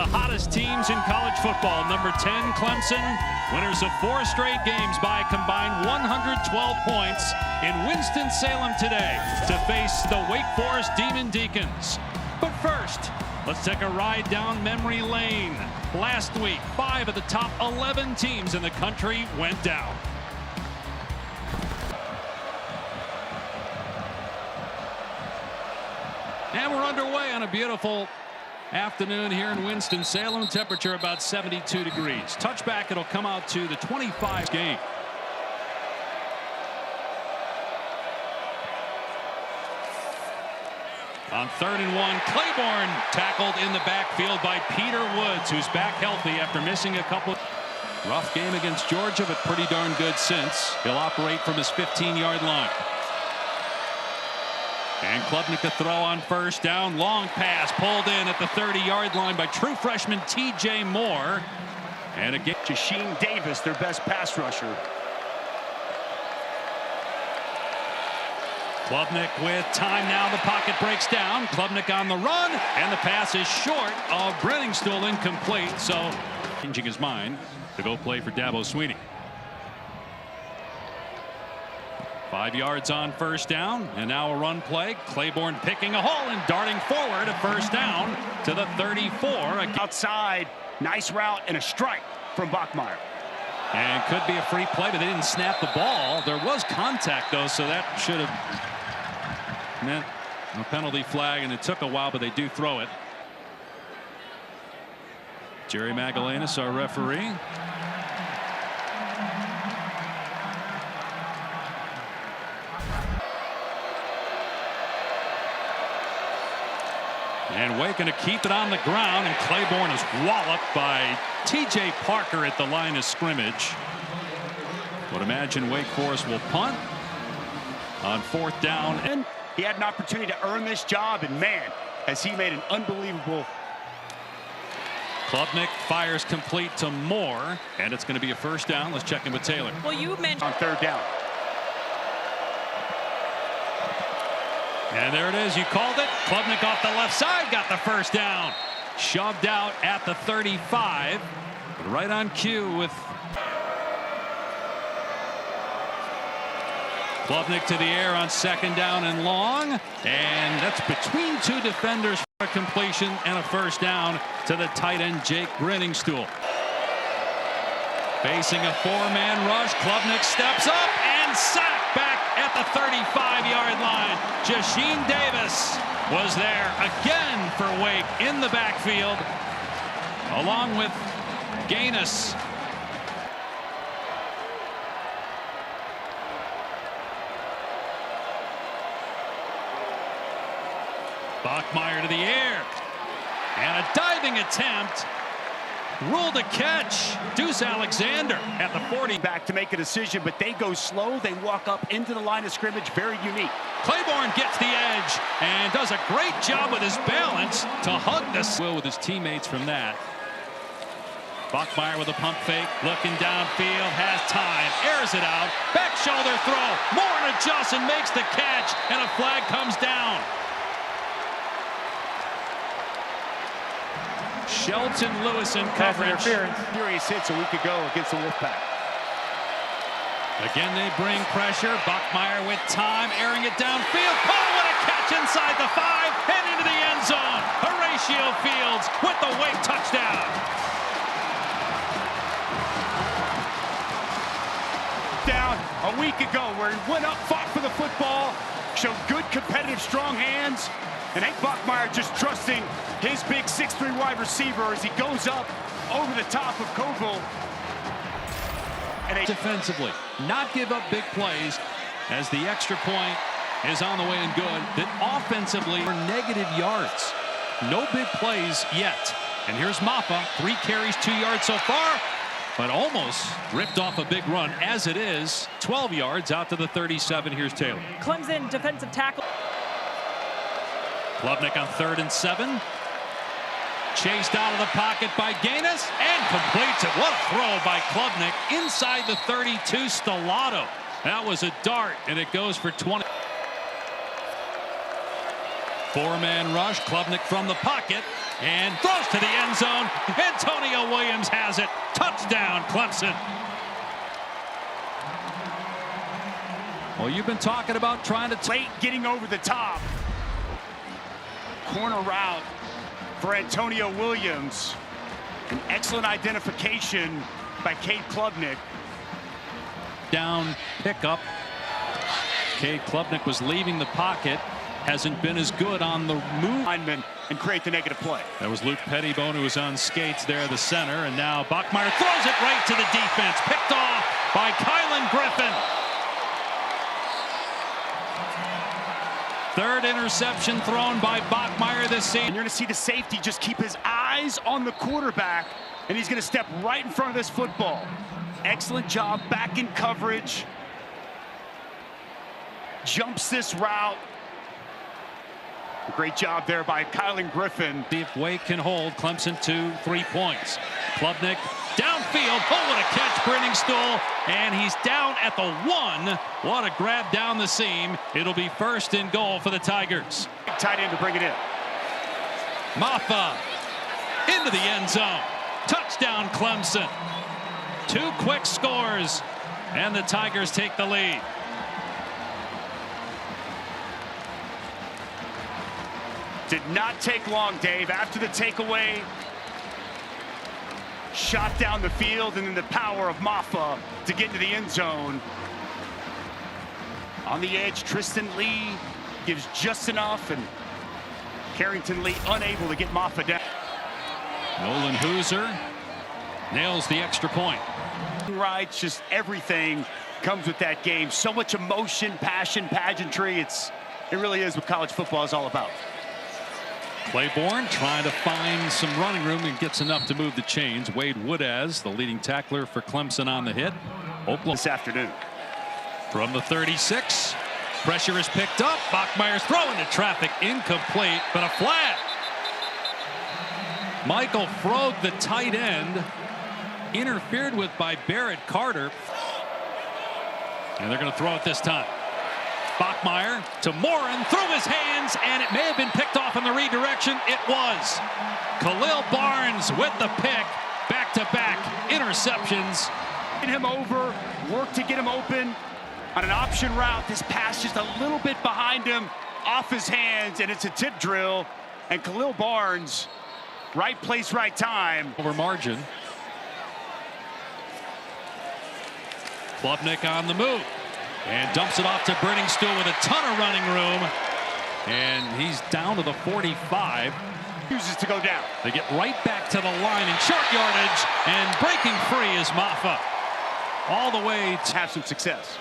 the hottest teams in college football. Number 10, Clemson, winners of 4 straight games by a combined 112 points in Winston-Salem today to face the Wake Forest Demon Deacons. But first, let's take a ride down memory lane. Last week, 5 of the top 11 teams in the country went down. And we're underway on a beautiful afternoon here in Winston-Salem. Temperature about 72 degrees. Touchback, it'll come out to the 25 game. On 3rd and 1, Claiborne tackled in the backfield by Peter Woods, who's back healthy after missing a couple. Rough game against Georgia, but pretty darn good since. He'll operate from his 15-yard line. And Klubnik to throw on 1st down. Long pass pulled in at the 30-yard line by true freshman T.J. Moore. And again, Jasheem Davis, their best pass rusher. Klubnik with time now. The pocket breaks down. Klubnik on the run. And the pass is short of Brenningstool, incomplete. So changing his mind to go play for Dabo Swinney. 5 yards on 1st down, and now a run play. Claiborne picking a hole and darting forward, a 1st down to the 34. Outside, nice route and a strike from Bachmeier. And could be a free play, but they didn't snap the ball. There was contact, though, so that should have meant a penalty flag, and it took a while, but they do throw it. Jerry Magallanes, our referee. And Wake going to keep it on the ground, and Claiborne is walloped by T.J. Parker at the line of scrimmage. Would imagine Wake Forest will punt on 4th down. And he had an opportunity to earn this job, and man, has he made an unbelievable. Klubnik fires complete to Moore, and it's going to be a 1st down. Let's check in with Taylor. Well, you mentioned on 3rd down. And there it is. You called it. Klubnik off the left side got the 1st down. Shoved out at the 35. But right on cue with Klubnik to the air on 2nd down and long. And that's between 2 defenders for a completion and a 1st down to the tight end Jake Brenningstool. Facing a 4-man rush. Klubnik steps up and sacked back at the 35-yard line. Jasheem Davis was there again for Wake in the backfield, along with Gaines. Bachmeier to the air, and a diving attempt. Ruled a catch. Deuce Alexander at the 40. Back to make a decision, but they go slow. They walk up into the line of scrimmage. Very unique. Claiborne gets the edge and does a great job with his balance to hug this. Will with his teammates from that. Bachmeier with a pump fake, looking downfield, has time, airs it out, back shoulder throw. Moore adjusts and makes the catch, and a flag comes down. Shelton Lewis in coverage. Furious hits a week ago against the Wolfpack. Again, they bring pressure. Bachmeier with time, airing it downfield. Oh, what a catch inside the 5 and into the end zone. Horatio Fields with the Wake touchdown. Down a week ago where he went up, fought for the football, showed good competitive strong hands. And Hank Bachmeier just trusting his big 6'3" wide receiver as he goes up over the top of Koval. And defensively, not give up big plays as the extra point is on the way and good. That offensively are negative yards. No big plays yet. And here's Mappa, 3 carries, 2 yards so far, but almost ripped off a big run. As it is, 12 yards out to the 37. Here's Taylor. Clemson defensive tackle. Klubnik on 3rd and 7. Chased out of the pocket by Gaines and completes it. What a throw by Klubnik inside the 32. Stellato. That was a dart, and it goes for 20. Four-man rush. Klubnik from the pocket and throws to the end zone. Antonio Williams has it. Touchdown, Clemson. Well, you've been talking about trying to late getting over the top. Corner route for Antonio Williams. An excellent identification by Cade Klubnik. Down pickup. Cade Klubnik was leaving the pocket. Hasn't been as good on the move. And create the negative play. That was Luke Pettibone, who was on skates there, the center. And now Bachmeier throws it right to the defense. Picked off by Kylan Griffin. Third interception thrown by Bachmeier this season. And you're going to see the safety just keep his eyes on the quarterback, and he's going to step right in front of this football. Excellent job back in coverage. Jumps this route. Great job there by Kylan Griffin. See if Wake can hold Clemson to 3 points. Klubnik downfield. Oh, what a catch, Brenning Stool. And he's down at the 1. What a grab down the seam. It'll be first and goal for the Tigers. Tight end to bring it in. Maffa into the end zone. Touchdown, Clemson. 2 quick scores, and the Tigers take the lead. Did not take long, Dave. After the takeaway, shot down the field, and then the power of Maffa to get into the end zone. On the edge, Tristan Lee gives just enough, and Carrington Lee unable to get Maffa down. Nolan Hooser nails the extra point. Right, just everything comes with that game. So much emotion, passion, pageantry. It really is what college football is all about. Claiborne trying to find some running room and gets enough to move the chains. Wade Woodaz, the leading tackler for Clemson, on the hit. Oklahoma this afternoon. From the 36. Pressure is picked up. Bachmeier's throw into traffic. Incomplete, but a flag. Michael Frog, the tight end, interfered with by Barrett Carter. And they're going to throw it this time. Bachmeier to Morin, through his hands, and it may have been picked off in the redirection. It was. Khalil Barnes with the pick. Back-to-back interceptions. Get him over, work to get him open on an option route. This pass just a little bit behind him, off his hands, and it's a tip drill. And Khalil Barnes, right place, right time. Over margin. Klubnik on the move. And dumps it off to Brenning Stool with a ton of running room. And he's down to the 45. Chooses to go down. They get right back to the line in short yardage. And breaking free is Maffa. All the way to have some success.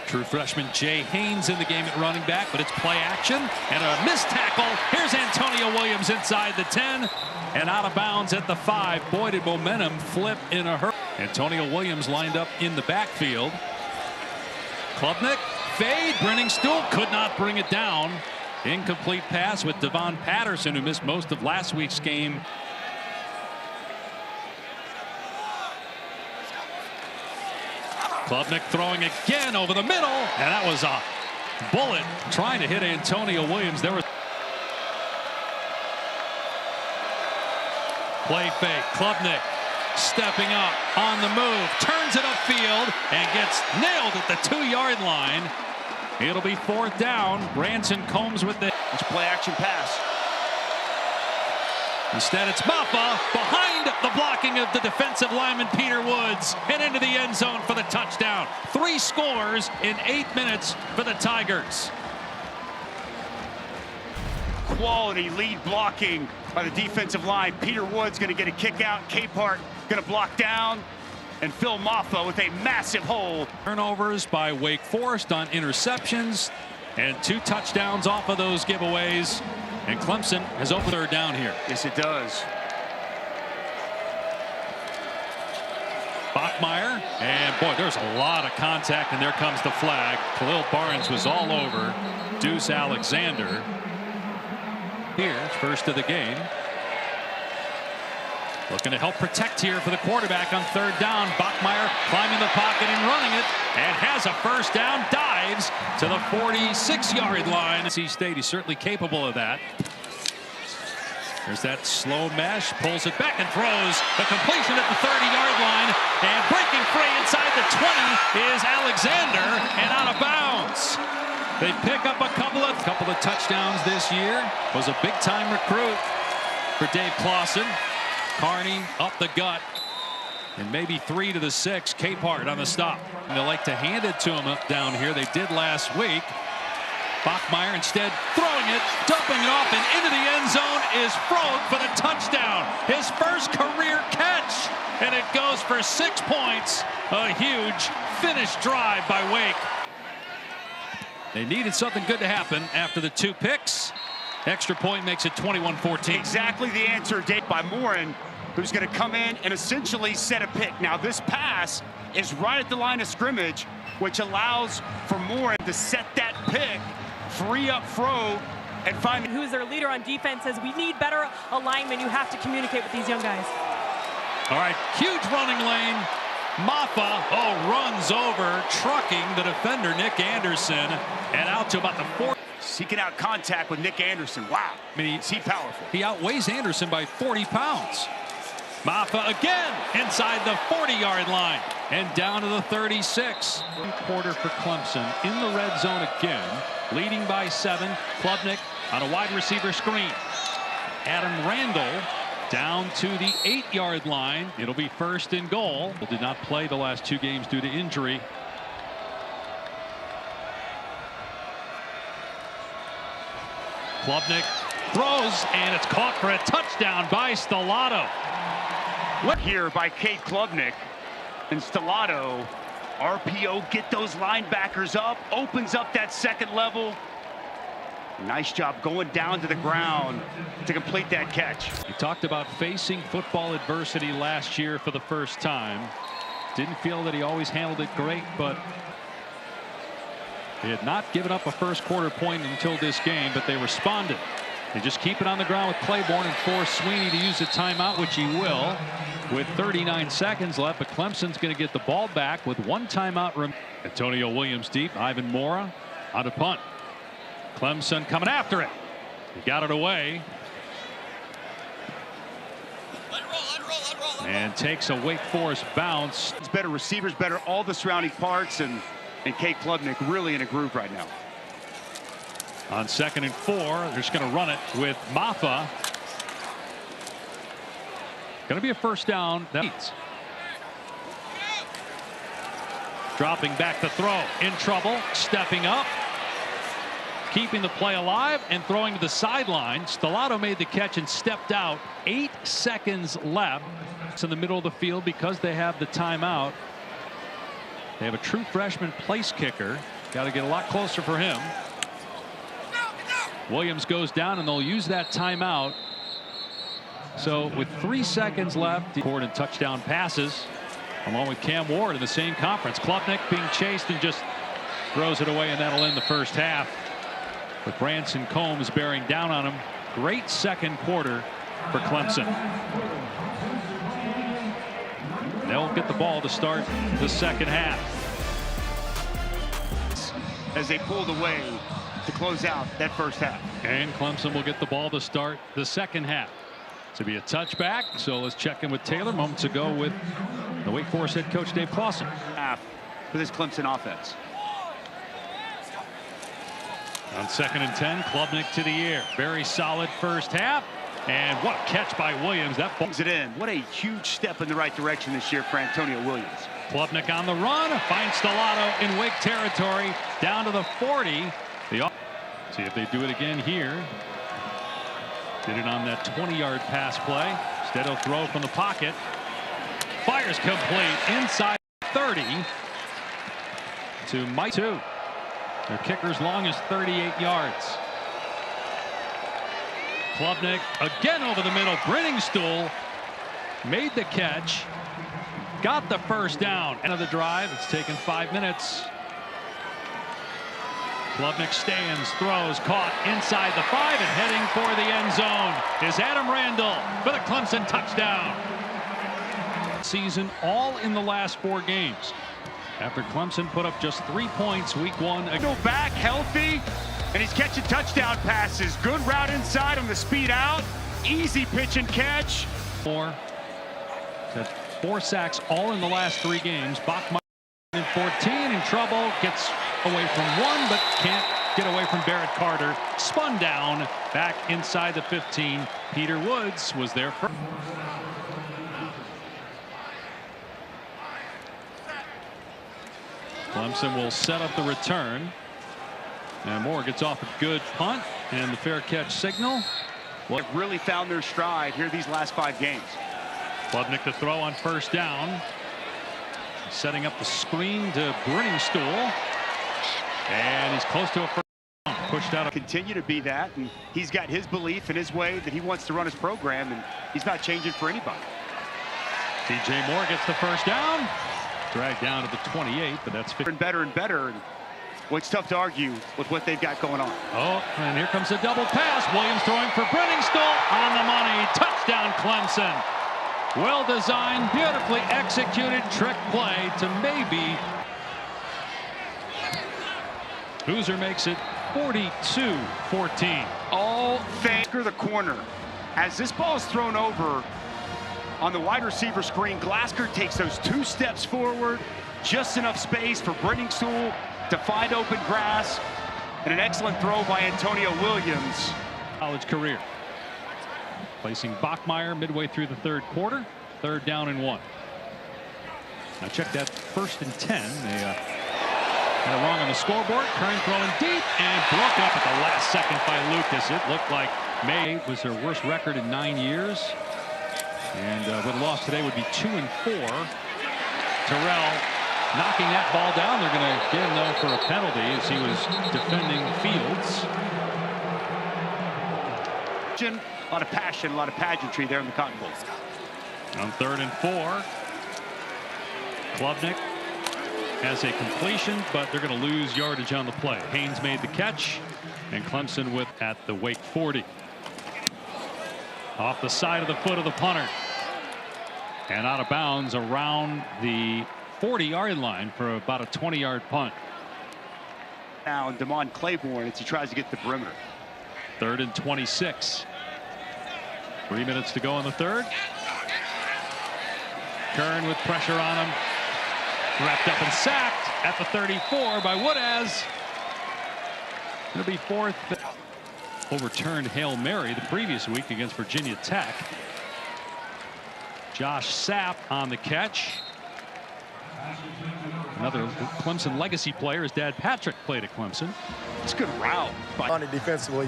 True freshman Jay Haynes in the game at running back, but it's play action and a missed tackle. Here's Antonio Williams inside the 10 and out of bounds at the 5. Boy, did momentum flip in a hurry. Antonio Williams lined up in the backfield. Klubnik, fade, Brenning Stool could not bring it down. Incomplete pass with Devon Patterson, who missed most of last week's game. Klubnik throwing again over the middle, and that was a bullet trying to hit Antonio Williams. There was play fake. Klubnik stepping up on the move, turns it upfield and gets nailed at the 2-yard line. It'll be 4th down. Branson Combs with the play action pass. Instead, it's Maffa behind the blocking of the defensive lineman Peter Woods and into the end zone for the touchdown. 3 scores in 8 minutes for the Tigers. Quality lead blocking by the defensive line. Peter Woods going to get a kick out. Capehart going to block down. And Phil Maffa with a massive hole. Turnovers by Wake Forest on interceptions. And 2 touchdowns off of those giveaways. And Clemson has opened 3rd down here. Yes, it does. Bachmeier, and boy, there's a lot of contact, and there comes the flag. Khalil Barnes was all over Deuce Alexander. Here's first of the game. Looking to help protect here for the quarterback on third down. Bachmeier climbing the pocket and running it, and has a first down, dives to the 46-yard line. NC State, he's certainly capable of that. There's that slow mesh, pulls it back and throws the completion at the 30-yard line, and breaking free inside the 20 is Alexander, and out of bounds. They pick up a couple of touchdowns this year. Was a big-time recruit for Dave Clawson. Carney up the gut, and maybe 3 to the 6. Capehart on the stop. And they like to hand it to him up down here. They did last week. Bachmeier instead throwing it, dumping it off, and into the end zone is Frode for the touchdown. His first career catch, and it goes for 6 points. A huge finish drive by Wake. They needed something good to happen after the 2 picks. Extra point makes it 21-14. Exactly the answer, Dave, by Morin, who's going to come in and essentially set a pick. Now, this pass is right at the line of scrimmage, which allows for Morin to set that pick, free up Frode, and find who's their leader on defense. Says we need better alignment. You have to communicate with these young guys. All right, huge running lane. Maffa, runs over, trucking the defender, Nick Anderson, and out to about the 4. Seeking out contact with Nick Anderson. Wow. I mean, is he powerful? He outweighs Anderson by 40 pounds. Maffa again inside the 40-yard line and down to the 36. Quarter for Clemson in the red zone again, leading by 7. Klubnik on a wide receiver screen. Adam Randall down to the 8-yard line. It'll be first and goal. Did not play the last 2 games due to injury. Klubnik throws, and it's caught for a touchdown by Stellato. Here by Cade Klubnik, and Stellato, RPO, get those linebackers up, opens up that second level. Nice job going down to the ground to complete that catch. He talked about facing football adversity last year for the first time. Didn't feel that he always handled it great, but they had not given up a first quarter point until this game, but they responded. They just keep it on the ground with Claiborne and force Sweeney to use a timeout, which he will, with 39 seconds left. But Clemson's going to get the ball back with 1 timeout remaining. Antonio Williams deep. Ivan Mora on a punt. Clemson coming after it. He got it away. And takes a Wake Forest bounce. It's better receivers, better all the surrounding parts, and Cade Klubnik really in a groove right now. On 2nd and 4, they're just going to run it with Maffa. Going to be a first down. Dropping back to throw. In trouble. Stepping up. Keeping the play alive and throwing to the sideline. Stellato made the catch and stepped out. 8 seconds left. It's in the middle of the field because they have the timeout. They have a true freshman place kicker. Got to get a lot closer for him. Williams goes down, and they'll use that timeout. So with 3 seconds left, Ford and touchdown passes along with Cam Ward in the same conference. Klubnik being chased and just throws it away, and that'll end the first half with Branson Combs bearing down on him. Great second quarter for Clemson. They'll get the ball to start the second half as they pulled away to close out that first half. And Clemson will get the ball to start the second half. To be a touchback. So let's check in with Taylor moments ago with the Wake Forest head coach Dave Clawson. For this Clemson offense. On 2nd and 10, Klubnik to the air. Very solid first half. And what a catch by Williams. That brings it in. What a huge step in the right direction this year for Antonio Williams. Klubnik on the run. Finds Stellato in Wake territory. Down to the 40. See if they do it again here. Did it on that 20-yard pass play. Instead he'll throw from the pocket. Fires complete inside 30 to Mike 2. Their kicker's long as 38 yards. Klubnik again over the middle. Brenningstool made the catch. Got the first down. End of the drive. It's taken 5 minutes. Klubnik stands, throws, caught inside the 5, and heading for the end zone is Adam Randall for the Clemson touchdown. season, all in the last 4 games. After Clemson put up just 3 points week 1. Go back healthy, and he's catching touchdown passes. Good route inside on the speed out. Easy pitch and catch. 4 sacks all in the last 3 games. Bachmeier in 14 in trouble. Gets away from 1, but can't get away from Barrett Carter. Spun down back inside the 15. Peter Woods was there first. Clemson will set up the return. And Moore gets off a good punt and the fair catch signal. They've really found their stride here these last 5 games. Klubnik to throw on first down. Setting up the screen to Brenningstool. And he's close to a first down. Pushed out. Continue to be that, and he's got his belief in his way that he wants to run his program, and he's not changing for anybody. DJ Moore gets the first down. Dragged down to the 28, but that's better and better. And well, it's tough to argue with what they've got going on. Oh, and here comes a double pass. Williams throwing for Brenningstool on the money. Touchdown, Clemson. Well designed, beautifully executed trick play to maybe. Hoosier makes it 42-14. All thanks to the corner. As this ball is thrown over on the wide receiver screen, Glasgow takes those 2 steps forward, just enough space for Brenningstool to find open grass, and an excellent throw by Antonio Williams. College career. Placing Bachmeier midway through the 3rd quarter. 3rd down and 1. Now check that 1st and 10. They had it wrong on the scoreboard. Kern throwing deep and broke up at the last second by Lucas. It looked like May was their worst record in 9 years. And with a loss today would be 2-4. Terrell knocking that ball down. They're going to get him though for a penalty as he was defending Fields. A lot of passion, a lot of pageantry there in the Cotton Bowl. On 3rd and 4. Klubnik has a completion, but they're going to lose yardage on the play. Haynes made the catch, and Clemson with at the Wake 40. Off the side of the foot of the punter. And out of bounds around the 40-yard line for about a 20-yard punt. Now Damon Claiborne as he tries to get the perimeter. 3rd and 26. 3 minutes to go in the 3rd. Kern with pressure on him. Wrapped up and sacked at the 34 by Woodaz. It'll be 4th. Overturned Hail Mary the previous week against Virginia Tech. Josh Sapp on the catch. Another Clemson legacy player. His dad Patrick played at Clemson. It's a good route. On it defensively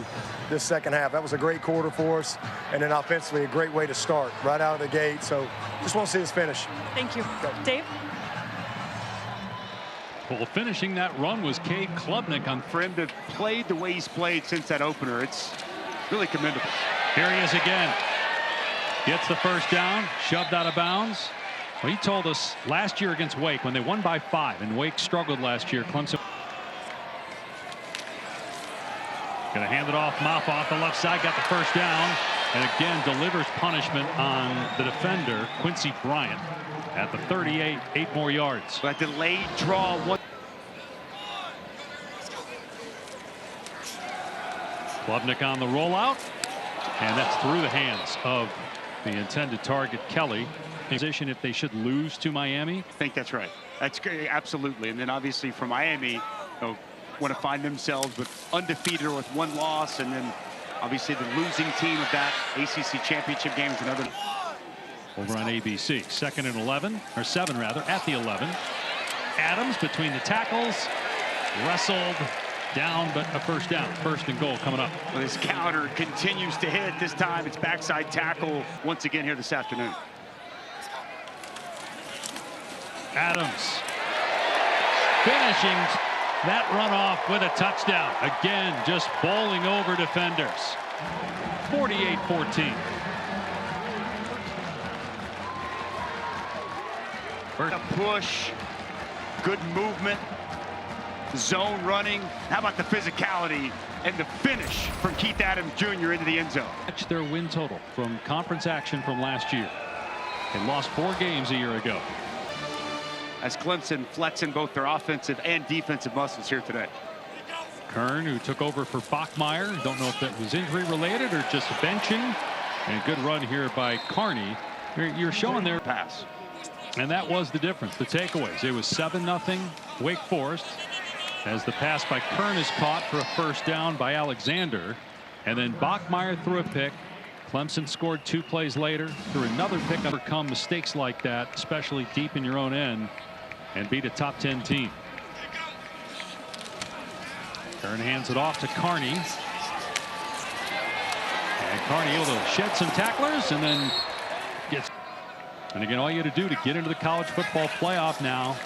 this second half. That was a great quarter for us. And then offensively, a great way to start right out of the gate. So just want to see us finish. Thank you. Dave? Well, finishing that run was Cade Klubnik. For him to have played the way he's played since that opener, it's really commendable. Here he is again. Gets the first down, shoved out of bounds. Well, he told us last year against Wake when they won by 5 and Wake struggled last year. Clemson going to hand it off. Mouth off the left side, got the first down, and again delivers punishment on the defender Quincy Bryant at the 38. 8 more yards. That delayed draw. Klubnik on the rollout, and that's through the hands of the intended target Kelly. Position if they should lose to Miami. I think that's right. That's great, absolutely. And then obviously for Miami, want to find themselves with undefeated or with 1 loss, and then obviously the losing team of that ACC championship game is another. Over on ABC, 2nd and 11, or 7 rather, at the 11. Adams between the tackles, wrestled down, but a first down. 1st and goal coming up. Well, this counter continues to hit. This time it's backside tackle once again here this afternoon. Adams finishing that runoff with a touchdown. Again, just bowling over defenders. 48-14. A push, good movement, zone running. How about the physicality and the finish from Keith Adams Jr. into the end zone? Their win total from conference action from last year. They lost 4 games a year ago. As Clemson flexing both their offensive and defensive muscles here today. Kern, who took over for Bachmeier. Don't know if that was injury related or just benching. And good run here by Carney. You're showing their pass. And that was the difference. The takeaways. It was 7-0 Wake Forest as the pass by Kern is caught for a first down by Alexander. And then Bachmeier threw a pick. Clemson scored 2 plays later through another pick. Overcome mistakes like that, especially deep in your own end, and beat a top 10 team. Kern hands it off to Carney. And Carney able to shed some tacklers and then gets. And again, all you have to do to get into the college football playoff now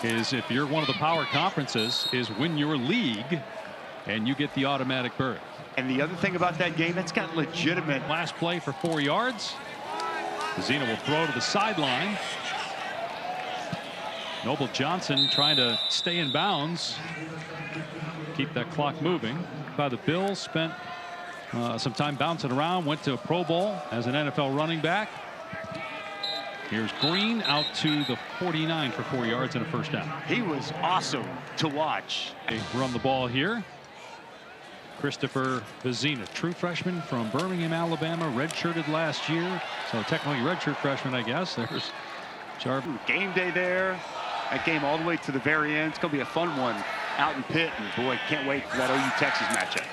is, if you're one of the power conferences, is win your league and you get the automatic berth. And the other thing about that game, it's got legitimate. Last play for 4 yards. Zena will throw to the sideline. Noble Johnson trying to stay in bounds. Keep that clock moving. By the Bills, spent some time bouncing around, went to a Pro Bowl as an NFL running back. Here's Green out to the 49 for 4 yards and a first down. He was awesome to watch. They run the ball here. Christopher Vezina, true freshman from Birmingham, Alabama, redshirted last year. So technically redshirt freshman, I guess. There's Sharp. Game day there. That game all the way to the very end. It's going to be a fun one out in Pitt. And boy, can't wait for that OU Texas matchup.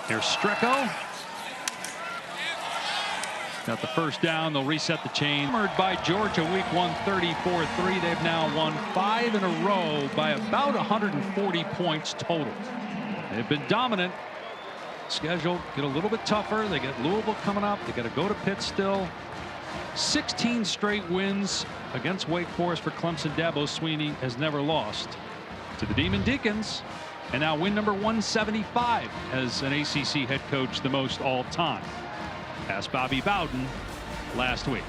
Here's Strecco. Got the first down. They'll reset the chain. Hammered by Georgia week 1, 34-3. They've now won 5 in a row by about 140 points total. They've been dominant. Schedule get a little bit tougher. They get Louisville coming up. They got to go to Pitt still. 16 straight wins against Wake Forest for Clemson. Dabo Swinney has never lost to the Demon Deacons. And now win number 175 as an ACC head coach, the most all time. Asked Bobby Bowden last week.